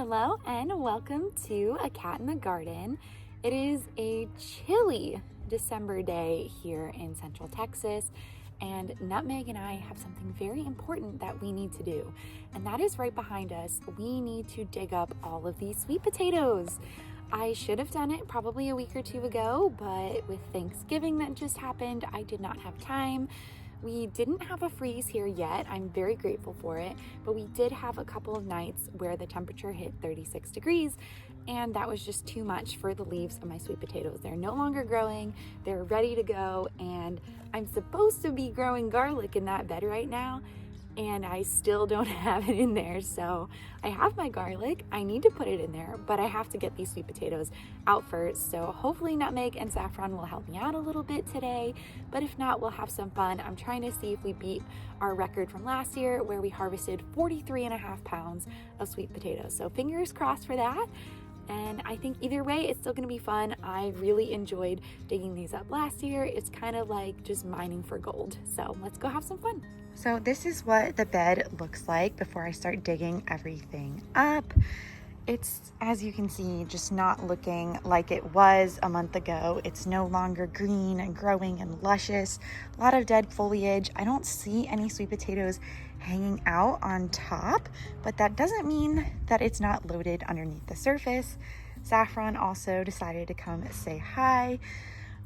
Hello and welcome to A Cat in the Garden. It is a chilly December day here in Central Texas, and Nutmeg and I have something very important that we need to do, and that is right behind us. We need to dig up all of these sweet potatoes. I should have done it probably a week or two ago, but with Thanksgiving that just happened, I did not have time. We didn't have a freeze here yet. I'm very grateful for it, but we did have a couple of nights where the temperature hit 36 degrees, and that was just too much for the leaves of my sweet potatoes. They're no longer growing, they're ready to go, and I'm supposed to be growing garlic in that bed right now, and I still don't have it in there. So I have my garlic, I need to put it in there, but I have to get these sweet potatoes out first. So hopefully Nutmeg and Saffron will help me out a little bit today, but if not, we'll have some fun. I'm trying to see if we beat our record from last year where we harvested 43.5 pounds of sweet potatoes. So fingers crossed for that. And I think either way, it's still gonna be fun. I really enjoyed digging these up last year. It's kind of like just mining for gold. So let's go have some fun. So this is what the bed looks like before I start digging everything up. It's, as you can see, just not looking like it was a month ago. It's no longer green and growing and luscious. A lot of dead foliage. I don't see any sweet potatoes hanging out on top, but that doesn't mean that it's not loaded underneath the surface. Saffron also decided to come say hi.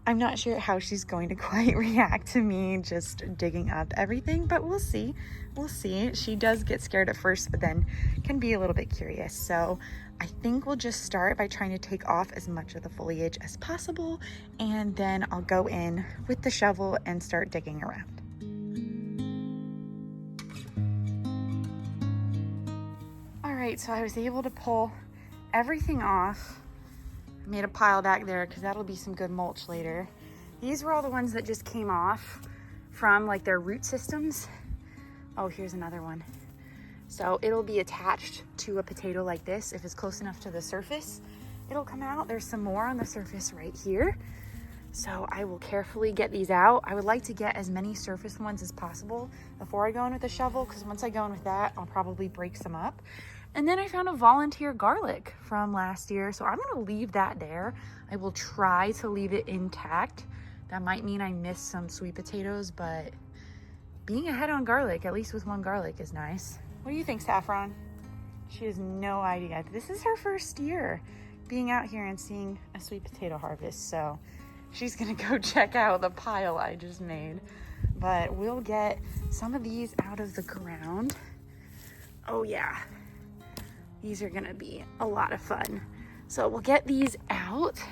I'm not sure how she's going to quite react to me just digging up everything, but we'll see. We'll see. She does get scared at first, but then can be a little bit curious. So I think we'll just start by trying to take off as much of the foliage as possible, and then I'll go in with the shovel and start digging around. All right, so I was able to pull everything off. Made a pile back there because that'll be some good mulch later. These were all the ones that just came off from like their root systems. Oh, here's another one. So it'll be attached to a potato like this. If it's close enough to the surface, it'll come out. There's some more on the surface right here. So I will carefully get these out. I would like to get as many surface ones as possible before I go in with the shovel, because once I go in with that, I'll probably break some up. And then I found a volunteer garlic from last year, so I'm gonna leave that there. I will try to leave it intact. That might mean I miss some sweet potatoes, but being ahead on garlic, at least with one garlic, is nice. What do you think, Saffron? She has no idea. This is her first year being out here and seeing a sweet potato harvest, so she's gonna go check out the pile I just made. But we'll get some of these out of the ground. Oh yeah. These are gonna be a lot of fun. So we'll get these out.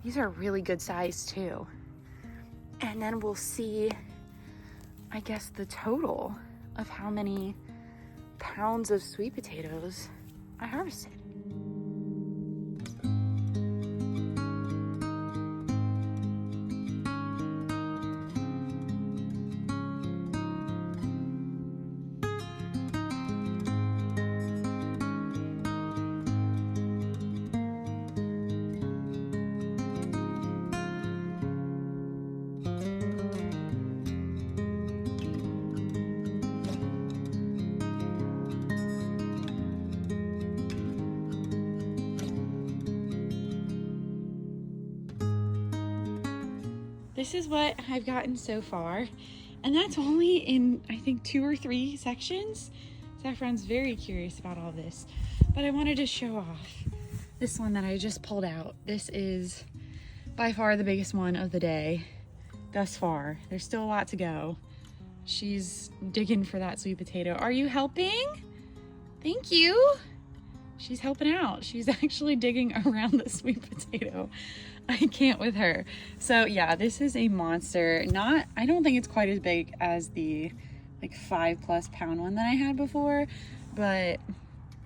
These are really good size too. And then we'll see, I guess, the total of how many pounds of sweet potatoes I harvested. This is what I've gotten so far, and that's only in, I think, 2 or 3 sections. Saffron's very curious about all this, but I wanted to show off this one that I just pulled out. This is by far the biggest one of the day thus far. There's still a lot to go. She's digging for that sweet potato. Are you helping? Thank you. She's helping out. She's actually digging around the sweet potato. I can't with her. So yeah, this is a monster. I don't think it's quite as big as the like 5+ pound one that I had before, but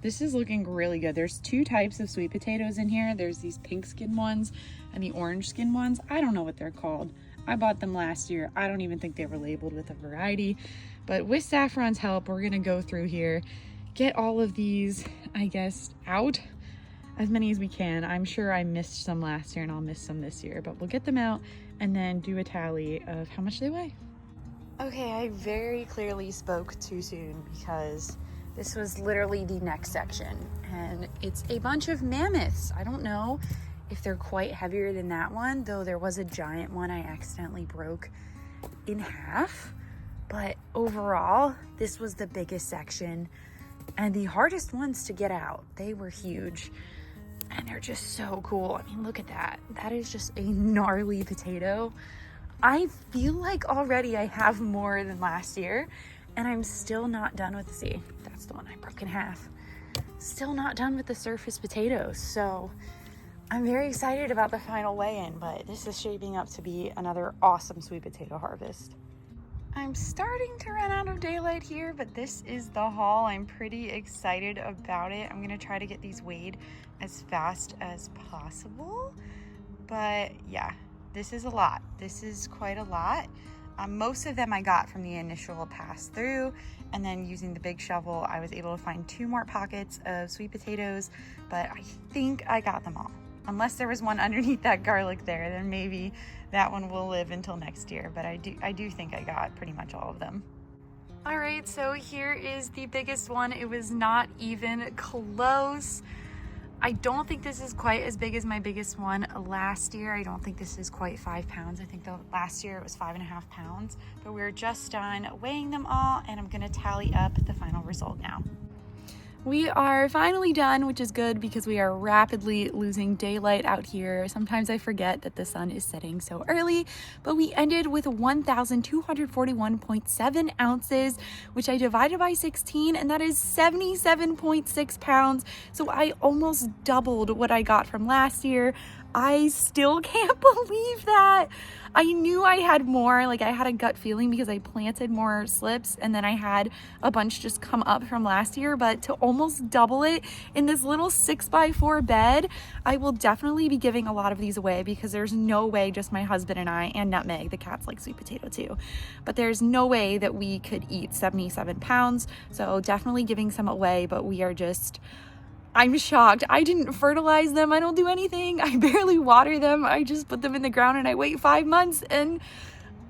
this is looking really good. There's 2 types of sweet potatoes in here. There's these pink skin ones and the orange skin ones. I don't know what they're called. I bought them last year. I don't even think they were labeled with a variety, but with Saffron's help, we're gonna go through here, get all of these, I guess, out, as many as we can. I'm sure I missed some last year and I'll miss some this year, but we'll get them out and then do a tally of how much they weigh. Okay, I very clearly spoke too soon because This was literally the next section, and it's a bunch of mammoths. I don't know if they're quite heavier than that one, though there was a giant one I accidentally broke in half. But overall, this was the biggest section and the hardest ones to get out. They were huge and they're just so cool. I mean, look at that. That is just a gnarly potato. I feel like already I have more than last year, and I'm still not done with that's the one I broke in half. Still not done with the surface potatoes. So I'm very excited about the final weigh-in, but this is shaping up to be another awesome sweet potato harvest. I'm starting to run out of daylight here, but this is the haul. I'm pretty excited about it. I'm gonna try to get these weighed as fast as possible. But yeah, this is a lot. This is quite a lot. Most of them I got from the initial pass through, and then using the big shovel, I was able to find 2 more pockets of sweet potatoes, but I think I got them all. Unless there was one underneath that garlic there, then maybe that one will live until next year, but I do think I got pretty much all of them. All right, so here is the biggest one. It was not even close. I don't think this is quite as big as my biggest one last year. I don't think this is quite 5 pounds. I think last year it was 5.5 pounds, but we're just done weighing them all, and I'm gonna tally up the final result now. We are finally done, which is good because we are rapidly losing daylight out here. Sometimes I forget that the sun is setting so early, but we ended with 1,241.7 ounces, which I divided by 16, and that is 77.6 pounds. So I almost doubled what I got from last year. I still can't believe that. I knew I had more, like I had a gut feeling because I planted more slips and then I had a bunch just come up from last year, but to almost double it in this little 6x4 bed, I will definitely be giving a lot of these away because there's no way just my husband and I, and Nutmeg, the cat's like sweet potato too, but there's no way that we could eat 77 pounds. So definitely giving some away, but we are just, I'm shocked. I didn't fertilize them. I don't do anything. I barely water them. I just put them in the ground and I wait 5 months and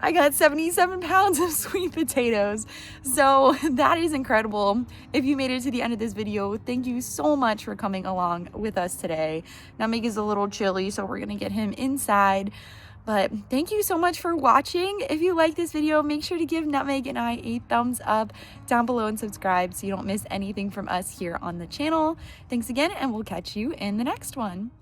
I got 77 pounds of sweet potatoes. So that is incredible. If you made it to the end of this video, thank you so much for coming along with us today. Nutmeg is a little chilly, so we're gonna get him inside. But thank you so much for watching. If you like this video, make sure to give Nutmeg and I a thumbs up down below and subscribe so you don't miss anything from us here on the channel. Thanks again, and we'll catch you in the next one.